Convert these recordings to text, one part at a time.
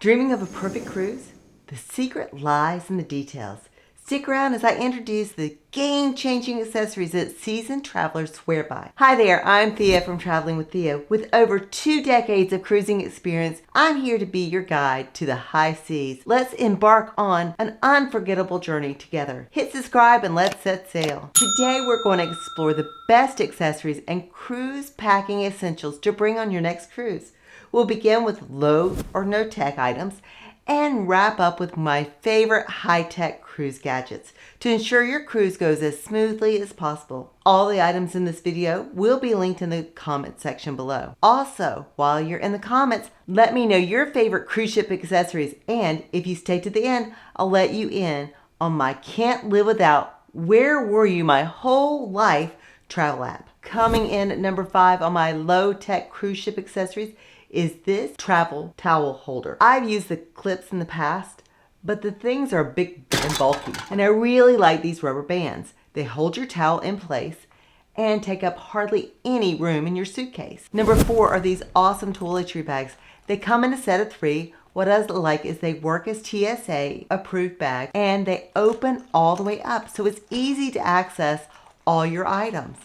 Dreaming of a perfect cruise? The secret lies in the details. Stick around as I introduce the game-changing accessories that seasoned travelers swear by. Hi there, I'm Thea from Traveling with Thea. With over 2 decades of cruising experience, I'm here to be your guide to the high seas. Let's embark on an unforgettable journey together. Hit subscribe and let's set sail. Today we're going to explore the best accessories and cruise packing essentials to bring on your next cruise. We'll begin with low or no tech items and wrap up with my favorite high-tech cruise gadgets to ensure your cruise goes as smoothly as possible. All the items in this video will be linked in the comment section below. Also, while you're in the comments, let me know your favorite cruise ship accessories, and if you stay to the end, I'll let you in on my can't live without where were you my whole life travel app. Coming in at number 5 on my low-tech cruise ship accessories is this travel towel holder. I've used the clips in the past, but the things are big and bulky, and I really like these rubber bands. They hold your towel in place and take up hardly any room in your suitcase. Number 4 are these awesome toiletry bags. They come in a set of 3. What I like is they work as TSA approved bags, and they open all the way up, so it's easy to access all your items.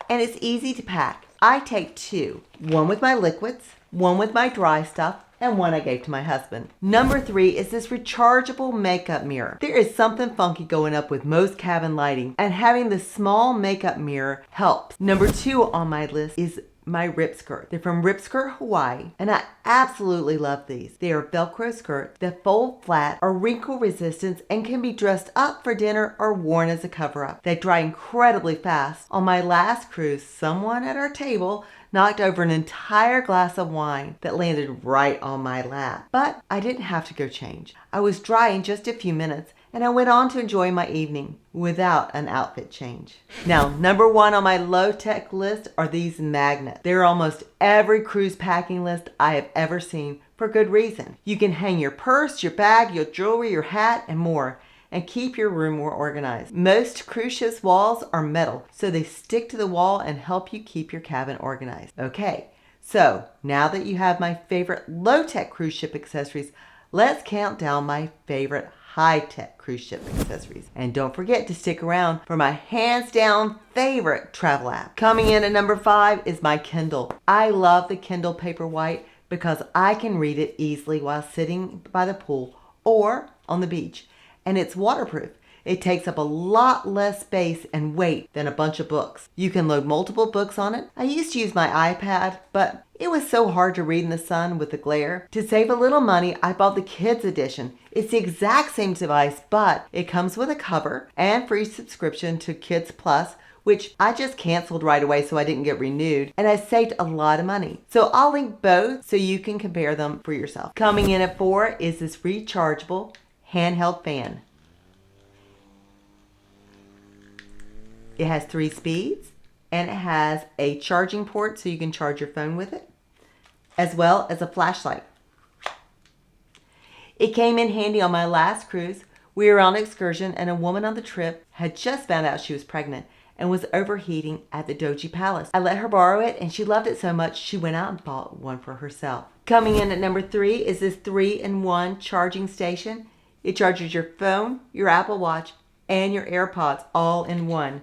And it's easy to pack. I take 2, one with my liquids, one with my dry stuff, and one I gave to my husband. Number 3 is this rechargeable makeup mirror. There is something funky going up with most cabin lighting, and having this small makeup mirror helps. Number 2 on my list is my rip skirt. They're from Rip Skirt Hawaii, and I absolutely love these. They are Velcro skirts that fold flat, are wrinkle resistant, and can be dressed up for dinner or worn as a cover-up. They dry incredibly fast. On my last cruise, someone at our table knocked over an entire glass of wine that landed right on my lap. But I didn't have to go change. I was dry in just a few minutes, and I went on to enjoy my evening without an outfit change. Now, number 1 on my low-tech list are these magnets. They're almost every cruise packing list I have ever seen, for good reason. You can hang your purse, your bag, your jewelry, your hat, and more, and keep your room more organized. Most cruise ships' walls are metal, so they stick to the wall and help you keep your cabin organized. Okay, so now that you have my favorite low-tech cruise ship accessories, let's count down my favorite high-tech cruise ship accessories. And don't forget to stick around for my hands-down favorite travel app. Coming in at number 5 is my Kindle. I love the Kindle Paperwhite because I can read it easily while sitting by the pool or on the beach. And it's waterproof. It takes up a lot less space and weight than a bunch of books. You can load multiple books on it. I used to use my iPad, but it was so hard to read in the sun with the glare. To save a little money, I bought the kids edition. It's the exact same device, but it comes with a cover and free subscription to Kids Plus, which I just canceled right away so I didn't get renewed, and I saved a lot of money. So I'll link both so you can compare them for yourself. Coming in at 4 is this rechargeable handheld fan. It has 3 speeds, and it has a charging port so you can charge your phone with it, as well as a flashlight. It came in handy on my last cruise. We were on an excursion, and a woman on the trip had just found out she was pregnant and was overheating at the Doji Palace. I let her borrow it, and she loved it so much she went out and bought one for herself. Coming in at number 3 is this 3-in-1 charging station. It charges your phone, your Apple Watch, and your AirPods all in one.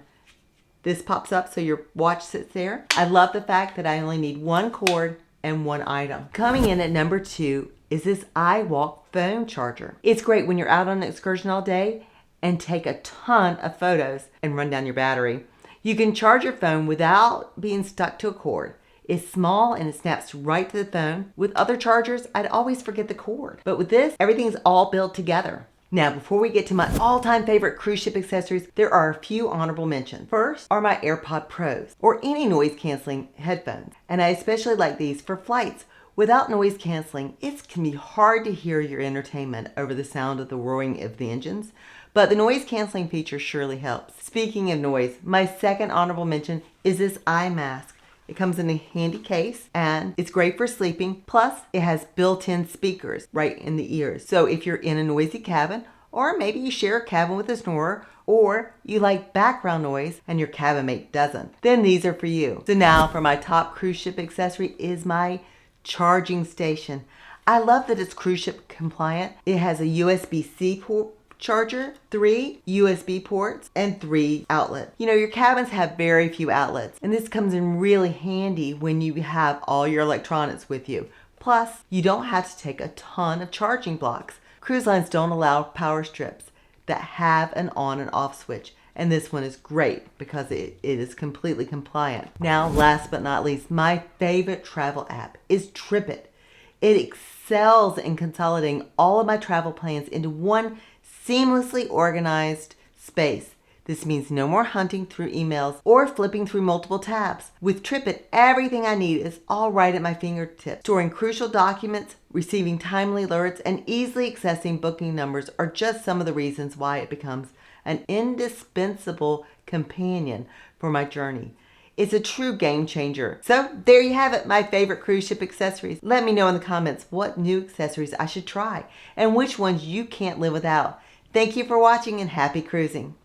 This pops up so your watch sits there. I love the fact that I only need 1 cord and 1 item. Coming in at number 2 is this iWalk phone charger. It's great when you're out on an excursion all day and take a ton of photos and run down your battery. You can charge your phone without being stuck to a cord. It's small and it snaps right to the phone. With other chargers, I'd always forget the cord. But with this, everything's all built together. Now, before we get to my all-time favorite cruise ship accessories, there are a few honorable mentions. First are my AirPod Pros, or any noise-canceling headphones. And I especially like these for flights. Without noise canceling, it can be hard to hear your entertainment over the sound of the roaring of the engines, but the noise canceling feature surely helps. Speaking of noise, my second honorable mention is this eye mask. It comes in a handy case and it's great for sleeping. Plus, it has built-in speakers right in the ears. So if you're in a noisy cabin, or maybe you share a cabin with a snorer, or you like background noise and your cabin mate doesn't, then these are for you. So now for my top cruise ship accessory is my charging station. I love that it's cruise ship compliant. It has a USB-C port charger, 3 USB ports, and 3 outlets. You know, your cabins have very few outlets, and this comes in really handy when you have all your electronics with you. Plus, you don't have to take a ton of charging blocks. Cruise lines don't allow power strips that have an on and off switch, and this one is great because it is completely compliant. Now, last but not least, my favorite travel app is TripIt. It excels in consolidating all of my travel plans into one seamlessly organized space. This means no more hunting through emails or flipping through multiple tabs. With TripIt, everything I need is all right at my fingertips. Storing crucial documents, receiving timely alerts, and easily accessing booking numbers are just some of the reasons why it becomes an indispensable companion for my journey. It's a true game changer. So there you have it, my favorite cruise ship accessories. Let me know in the comments what new accessories I should try and which ones you can't live without. Thank you for watching and happy cruising.